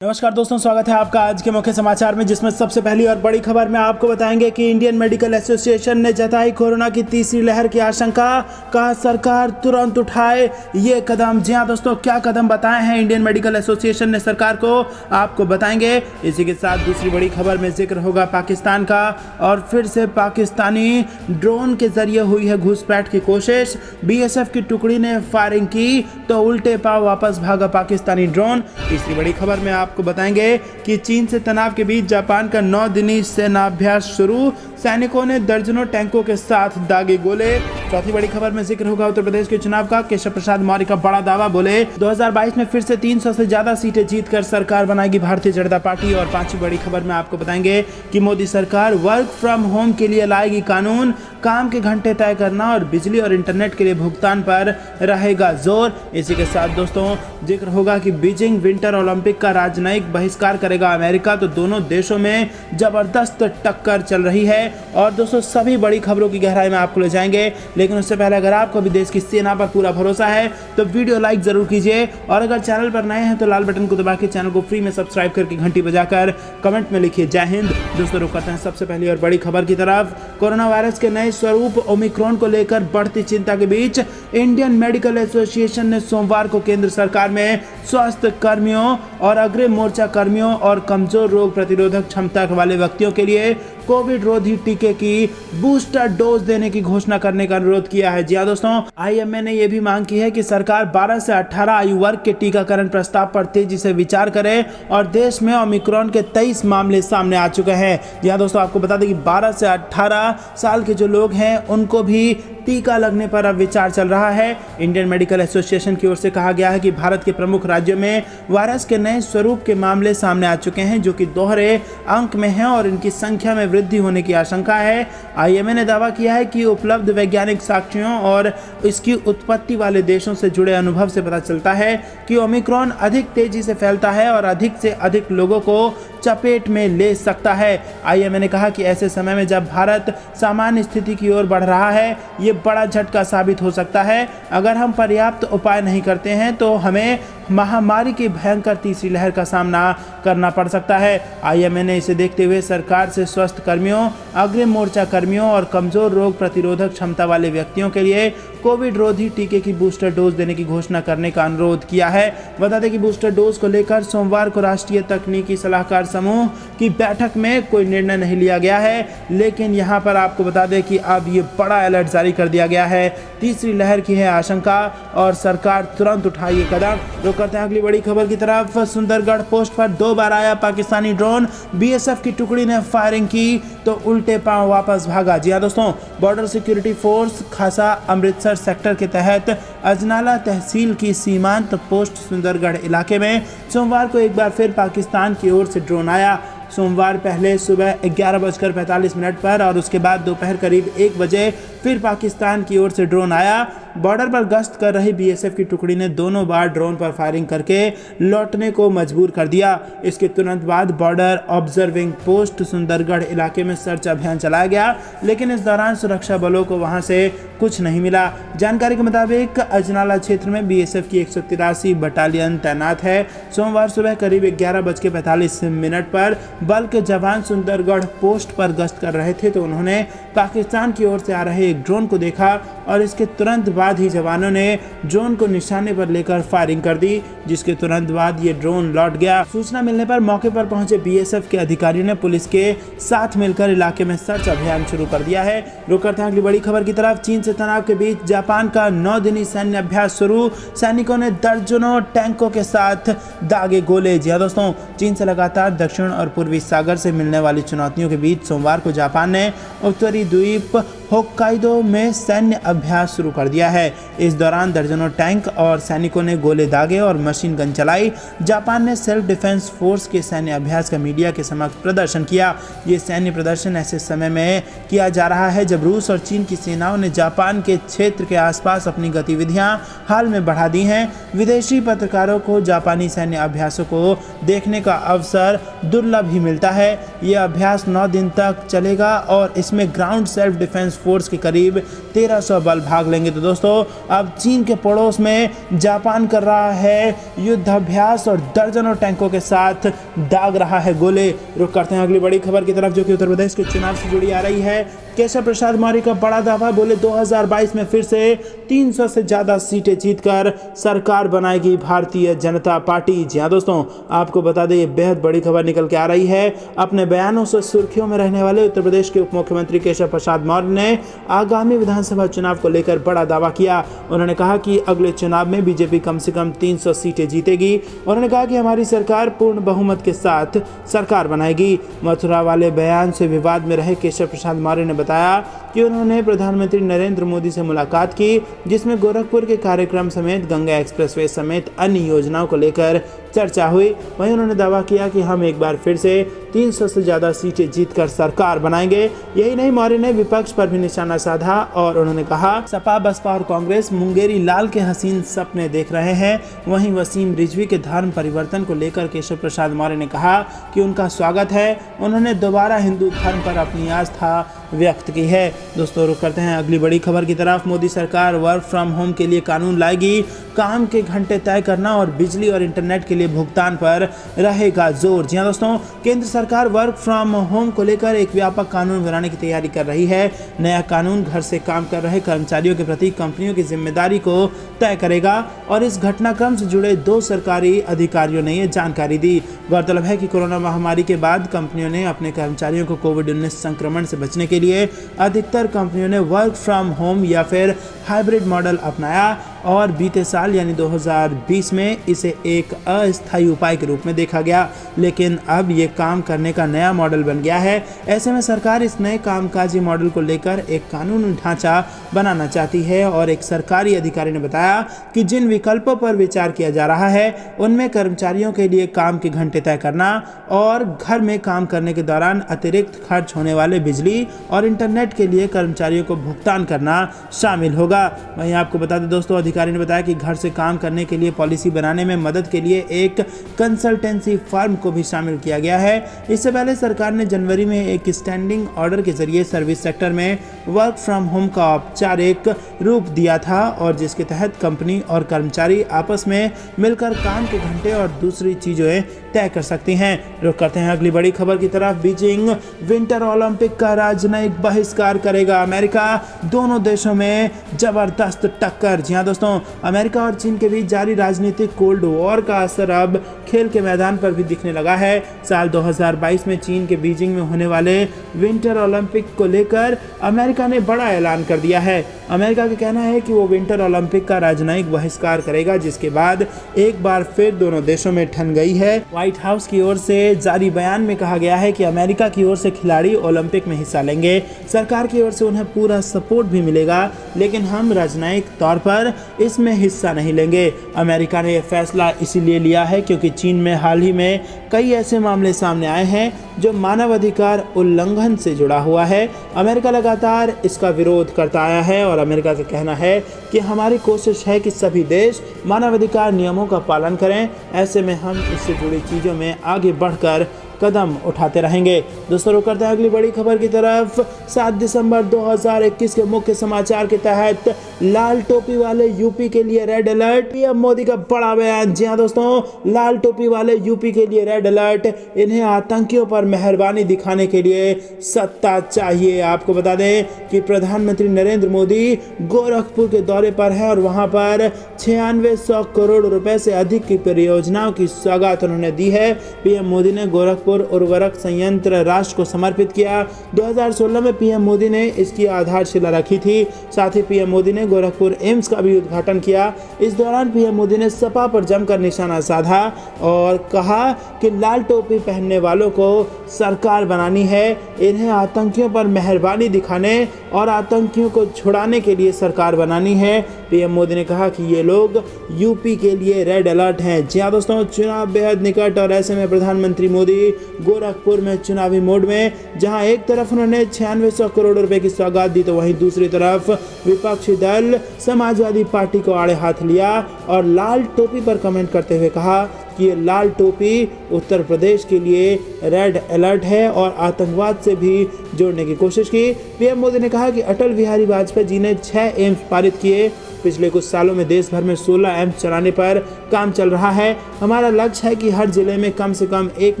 नमस्कार दोस्तों, स्वागत है आपका आज के मुख्य समाचार में, जिसमें सबसे पहली और बड़ी खबर में आपको बताएंगे कि इंडियन मेडिकल एसोसिएशन ने जताई कोरोना की तीसरी लहर की आशंका, कहा सरकार तुरंत उठाए ये कदम। जी हां दोस्तों, क्या कदम बताए हैं इंडियन मेडिकल एसोसिएशन ने सरकार को, आपको बताएंगे। इसी के साथ दूसरी बड़ी खबर में जिक्र होगा पाकिस्तान का, और फिर से पाकिस्तानी ड्रोन के जरिए हुई है घुसपैठ की कोशिश। बीएसएफ की टुकड़ी ने फायरिंग की तो उल्टे पांव वापस भागा पाकिस्तानी ड्रोन। तीसरी बड़ी खबर में आपको बताएंगे कि चीन से तनाव के बीच जापान का 9 दिनी सेनाभ्यास शुरू, सैनिकों ने दर्जनों टैंकों के साथ दागे गोले। चौथी बड़ी खबर में जिक्र होगा उत्तर प्रदेश के चुनाव का, केशव प्रसाद मौर्य का बड़ा दावा, बोले 2022 में फिर से 300 से ज्यादा सीटें जीतकर सरकार बनाएगी भारतीय जनता पार्टी। और पांचवी बड़ी खबर में आपको बताएंगे कि मोदी सरकार वर्क फ्रॉम होम के लिए लाएगी कानून, काम के घंटे तय करना और बिजली और इंटरनेट के लिए भुगतान पर रहेगा जोर। इसी के साथ दोस्तों जिक्र होगा कि बीजिंग विंटर ओलंपिक का राजनयिक बहिष्कार करेगा अमेरिका, तो दोनों देशों में जबरदस्त टक्कर चल रही है। और दोस्तों सभी बड़ी खबरों की गहराई में आपको ले जाएंगे, लेकिन उससे पहले अगर आपको भी देश की सेना पर पूरा भरोसा है तो वीडियो लाइक जरूर कीजिए, और अगर चैनल पर नए हैं तो लाल बटन को दबा के चैनल को फ्री में सब्सक्राइब करके घंटी बजाकर कमेंट में लिखिए जय हिंद। दोस्तों रुक करते हैं सबसे पहली और बड़ी खबर की तरफ। कोरोना वायरस के नए स्वरूप ओमिक्रॉन को लेकर बढ़ती चिंता के बीच इंडियन मेडिकल एसोसिएशन ने सोमवार को केंद्र सरकार में स्वास्थ्य कर्मियों और अग्रिम मोर्चा कर्मियों और कमजोर रोग प्रतिरोधक क्षमता वाले व्यक्तियों के लिए कोविड रोधी टीके की बूस्टर डोज देने की घोषणा करने का अनुरोध किया है। जी हां दोस्तों, आईएमए ने यह भी मांग की है कि सरकार 12 से 18 आयु वर्ग के टीकाकरण प्रस्ताव पर तेजी से विचार करे, और देश में ओमिक्रॉन के 23 मामले सामने आ चुके हैं। जी हां दोस्तों, आपको बता दें कि 12 से 18 साल के जो लोग हैं उनको भी टीका लगने पर अब विचार चल रहा है। इंडियन मेडिकल एसोसिएशन की ओर से कहा गया है कि भारत के प्रमुख राज्यों में वायरस के नए स्वरूप के मामले सामने आ चुके हैं, जो कि दोहरे अंक में हैं और इनकी संख्या में वृद्धि होने की आशंका है। आईएमए ने दावा किया है कि उपलब्ध वैज्ञानिक साक्ष्यों और इसकी उत्पत्ति वाले देशों से जुड़े अनुभव से पता चलता है कि ओमिक्रॉन अधिक तेजी से फैलता है और अधिक से अधिक लोगों को चपेट में ले सकता है। आईएमए ने कहा कि ऐसे समय में जब भारत सामान्य स्थिति की ओर बढ़ रहा है, ये बड़ा झटका साबित हो सकता है। अगर हम पर्याप्त उपाय नहीं करते हैं तो हमें महामारी की भयंकर तीसरी लहर का सामना करना पड़ सकता है। आईएमए ने इसे देखते हुए सरकार से स्वास्थ्य कर्मियों, अग्रिम मोर्चा कर्मियों और कमजोर रोग प्रतिरोधक क्षमता वाले व्यक्तियों के लिए कोविड रोधी टीके की बूस्टर डोज देने की घोषणा करने का अनुरोध किया है। बता दें कि बूस्टर डोज को लेकर सोमवार को राष्ट्रीय तकनीकी सलाहकार समूह की बैठक में कोई निर्णय नहीं लिया गया है, लेकिन यहां पर आपको बता दें कि अब ये बड़ा अलर्ट जारी कर दिया गया है। तीसरी लहर की है आशंका और सरकार तुरंत उठाए ये कदम। रुक करते हैं अगली बड़ी खबर की तरफ। सुंदरगढ़ पोस्ट पर 2 बार आया पाकिस्तानी ड्रोन, बीएसएफ की टुकड़ी ने फायरिंग की तो उल्टे पांव वापस भागा। जी हां दोस्तों, बॉर्डर सिक्योरिटी फोर्स खासा अमृतसर सेक्टर के तहत अजनाला तहसील की सीमांत पोस्ट सुंदरगढ़ इलाके में सोमवार को एक बार फिर पाकिस्तान की ओर से ड्रोन आया। सोमवार पहले सुबह 11:45 पर और उसके बाद दोपहर करीब 1 बजे फिर पाकिस्तान की ओर से ड्रोन आया। बॉर्डर पर गश्त कर रही बीएसएफ की टुकड़ी ने दोनों बार ड्रोन पर फायरिंग करके लौटने को मजबूर कर दिया। इसके तुरंत बाद बॉर्डर ऑब्जर्विंग पोस्ट सुंदरगढ़ इलाके में सर्च अभियान चलाया गया, लेकिन इस दौरान सुरक्षा बलों को वहां से कुछ नहीं मिला। जानकारी के मुताबिक अजनाला क्षेत्र में बीएसएफ की 183 बटालियन तैनात है। सोमवार सुबह करीब 11:45 पर बल के जवान सुंदरगढ़ पोस्ट पर गश्त कर रहे थे तो उन्होंने पाकिस्तान की ओर से आ रहे एक ड्रोन को देखा, और इसके तुरंत बाद ही जवानों ने ड्रोन को निशाने पर लेकर फायरिंग कर दी, जिसके तुरंत बाद ये ड्रोन लौट गया। सूचना मिलने पर मौके पर पहुंचे बीएसएफ के अधिकारियों ने पुलिस के साथ मिलकर इलाके में सर्च अभियान शुरू कर दिया है। रुक करते हैं अगली बड़ी खबर की तरफ। चीन से तनाव के बीच जापान का 9 दिनी सैन्य अभ्यास शुरू, सैनिकों ने दर्जनों टैंकों के साथ दागे गोले। जी हां दोस्तों, चीन से लगातार दक्षिण और पूर्वी सागर से मिलने वाली चुनौतियों के बीच सोमवार को जापान ने उत्तरी द्वीप होक्काइडो में सैन्य अभ्यास शुरू कर दिया है। इस दौरान दर्जनों टैंक और सैनिकों ने गोले दागे और मशीन गन चलाई। जापान ने सेल्फ डिफेंस फोर्स के सैन्य अभ्यास का मीडिया के समक्ष प्रदर्शन किया। ये सैन्य प्रदर्शन ऐसे समय में किया जा रहा है जब रूस और चीन की सेनाओं ने जापान के क्षेत्र के आसपास अपनी गतिविधियां हाल में बढ़ा दी हैं। विदेशी पत्रकारों को जापानी सैन्य अभ्यासों को देखने का अवसर दुर्लभ ही मिलता है। यह अभ्यास 9 दिन तक चलेगा और इसमें ground self defence defence force के करीब 1300 बल भाग लेंगे। तो दोस्तों अब चीन के पड़ोस में जापान कर रहा है युद्धाभ्यास और दर्जनों टैंकों के साथ दाग रहा है गोले। रुक करते हैं अगली बड़ी खबर की तरफ, जो कि उत्तर प्रदेश के चुनाव से जुड़ी आ रही है। केशव प्रसाद मौर्य का बड़ा दावा, बोले 2022 में फिर से 300 से ज्यादा सीटें जीतकर सरकार बनाएगी भारतीय जनता पार्टी। जी हाँ दोस्तों, आपको बता दें ये बेहद बड़ी खबर निकल के आ रही है। अपने बयानों से सुर्खियों में रहने वाले उत्तर प्रदेश के उप मुख्यमंत्री केशव प्रसाद मौर्य ने आगामी विधानसभा चुनाव को लेकर बड़ा दावा किया। उन्होंने कहा कि अगले चुनाव में बीजेपी कम से कम 300 सीटें जीतेगी। उन्होंने कहा कि हमारी सरकार पूर्ण बहुमत के साथ सरकार बनाएगी। मथुरा वाले बयान से विवाद में रहे केशव प्रसाद मौर्य ने बताया कि उन्होंने प्रधानमंत्री नरेंद्र मोदी से मुलाकात की, जिसमें गोरखपुर के कार्यक्रम समेत गंगा एक्सप्रेसवे समेत अन्य योजनाओं को लेकर चर्चा हुई। वहीं उन्होंने दावा किया कि हम एक बार फिर से 300 से ज्यादा सीटें जीतकर सरकार बनाएंगे। यही नहीं, मौर्य ने विपक्ष पर भी निशाना साधा और उन्होंने कहा सपा बसपा और कांग्रेस मुंगेरी लाल के हसीन सपने देख रहे हैं। वहीं वसीम रिजवी के धर्म परिवर्तन को लेकर केशव प्रसाद मौर्य ने कहा कि उनका स्वागत है। उन्होंने दोबारा हिंदू धर्म पर अपनी आस्था व्यक्त की है। दोस्तों रुक करते हैं अगली बड़ी खबर की तरफ। मोदी सरकार वर्क फ्रॉम होम के लिए कानून लाएगी। काम के घंटे तय करना और बिजली और इंटरनेट के लिए भुगतान पर रहेगा जोर। जी हाँ दोस्तों, केंद्र सरकार वर्क फ्रॉम होम को लेकर एक व्यापक कानून बनाने की तैयारी कर रही है। नया कानून घर से काम कर रहे कर्मचारियों के प्रति कंपनियों की जिम्मेदारी को तय करेगा और इस घटनाक्रम से जुड़े 2 सरकारी अधिकारियों ने ये जानकारी दी। गौरतलब है कि कोरोना महामारी के बाद कंपनियों ने अपने कर्मचारियों को कोविड-19 संक्रमण से बचने के लिए अधिकतर कंपनियों ने वर्क फ्रॉम होम या फिर हाइब्रिड मॉडल अपनाया और बीते साल यानी 2020 में इसे एक अस्थायी उपाय के रूप में देखा गया, लेकिन अब ये काम करने का नया मॉडल बन गया है। ऐसे में सरकार इस नए कामकाजी मॉडल को लेकर एक कानूनी ढांचा बनाना चाहती है और एक सरकारी अधिकारी ने बताया कि जिन विकल्पों पर विचार किया जा रहा है उनमें कर्मचारियों के लिए काम के घंटे तय करना और घर में काम करने के दौरान अतिरिक्त खर्च होने वाले बिजली और इंटरनेट के लिए कर्मचारियों को भुगतान करना शामिल होगा। वहीं आपको बता दें दोस्तों, अधिकारी ने बताया कि घर से काम करने के लिए पॉलिसी बनाने में मदद के लिए एक कंसल्टेंसी फर्म को भी शामिल किया गया है। इससे पहले सरकार ने जनवरी में एक स्टैंडिंग ऑर्डर के जरिए सर्विस सेक्टर में वर्क फ्रॉम होम का औपचारिक रूप दिया था और जिसके तहत कंपनी और कर्मचारी आपस में मिलकर काम के घंटे और दूसरी चीजें तय कर सकती हैं। रुक करते हैं अगली बड़ी खबर की तरफ। बीजिंग विंटर ओलंपिक का राजनयिक बहिष्कार करेगा अमेरिका। दोनों देशों में जबरदस्त टक्कर। जी हाँ दोस्तों, अमेरिका और चीन के बीच जारी राजनीतिक कोल्ड वॉर का असर अब खेल के मैदान पर भी दिखने लगा है। साल 2022 में चीन के बीजिंग में होने वाले विंटर ओलंपिक को लेकर अमेरिका ने बड़ा ऐलान कर दिया है। अमेरिका का कहना है कि वो विंटर ओलंपिक का राजनयिक बहिष्कार करेगा, जिसके बाद एक बार फिर दोनों देशों में ठन गई है। व्हाइट हाउस की ओर से जारी बयान में कहा गया है कि अमेरिका की ओर से खिलाड़ी ओलंपिक में हिस्सा लेंगे। सरकार की ओर से उन्हें पूरा सपोर्ट भी मिलेगा, लेकिन हम राजनयिक तौर पर इसमें हिस्सा नहीं लेंगे। अमेरिका ने यह फैसला इसीलिए लिया है क्योंकि चीन में हाल ही में कई ऐसे मामले सामने आए हैं जो मानवाधिकार उल्लंघन से जुड़ा हुआ है। अमेरिका लगातार इसका विरोध करता आया है और अमेरिका का कहना है कि हमारी कोशिश है कि सभी देश मानवाधिकार नियमों का पालन करें। ऐसे में हम इससे जुड़ी चीज़ों में आगे बढ़कर कदम उठाते रहेंगे। दोस्तों रुक करते हैं अगली बड़ी खबर की तरफ। 7 दिसंबर 2021 के मुख्य समाचार के तहत लाल टोपी वाले यूपी के लिए रेड अलर्ट। पीएम मोदी का बड़ा बयान। जी हाँ दोस्तों, लाल टोपी वाले यूपी के लिए रेड अलर्ट। इन्हें आतंकियों पर मेहरबानी दिखाने के लिए सत्ता चाहिए। आपको बता दें कि प्रधानमंत्री नरेंद्र मोदी गोरखपुर के दौरे पर है और वहां पर 9600 करोड़ रुपए से अधिक की परियोजनाओं की सौगात उन्होंने दी है। पीएम मोदी ने गोरखपुर उर्वरक संयंत्र राष्ट्र को समर्पित किया। 2016 में पीएम मोदी ने इसकी आधारशिला रखी थी। साथ ही पीएम मोदी ने गोरखपुर एम्स का भी उद्घाटन किया। इस दौरान पीएम मोदी ने सपा पर जमकर निशाना साधा और कहा कि लाल टोपी पहनने वालों को सरकार बनानी है। इन्हें आतंकियों पर मेहरबानी दिखाने और आतंकियों को छुड़ाने के लिए सरकार बनानी है। पीएम मोदी ने कहा कि ये लोग यूपी के लिए रेड अलर्ट हैं। जी हाँ दोस्तों, चुनाव बेहद निकट और ऐसे में प्रधानमंत्री मोदी गोरखपुर में चुनावी मोड में, जहां एक तरफ उन्होंने 9600 करोड़ रुपए की सौगात दी तो वहीं दूसरी तरफ विपक्षी दल समाजवादी पार्टी को आड़े हाथ लिया और लाल टोपी पर कमेंट करते हुए कहा कि ये लाल टोपी उत्तर प्रदेश के लिए रेड अलर्ट है और आतंकवाद से भी जोड़ने की कोशिश की। पीएम मोदी ने कहा कि अटल बिहारी वाजपेयी जी ने 6 एम्स पारित किए। पिछले कुछ सालों में देश भर में 16 एम्स चलाने पर काम चल रहा है। हमारा लक्ष्य है कि हर जिले में कम से कम एक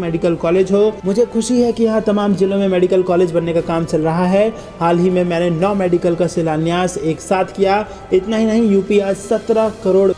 मेडिकल कॉलेज हो। मुझे खुशी है कि यहाँ तमाम जिलों में मेडिकल कॉलेज बनने का काम चल रहा है। हाल ही में मैंने 9 मेडिकल का शिलान्यास एक साथ किया। इतना ही नहीं, यूपी आज 17 करोड़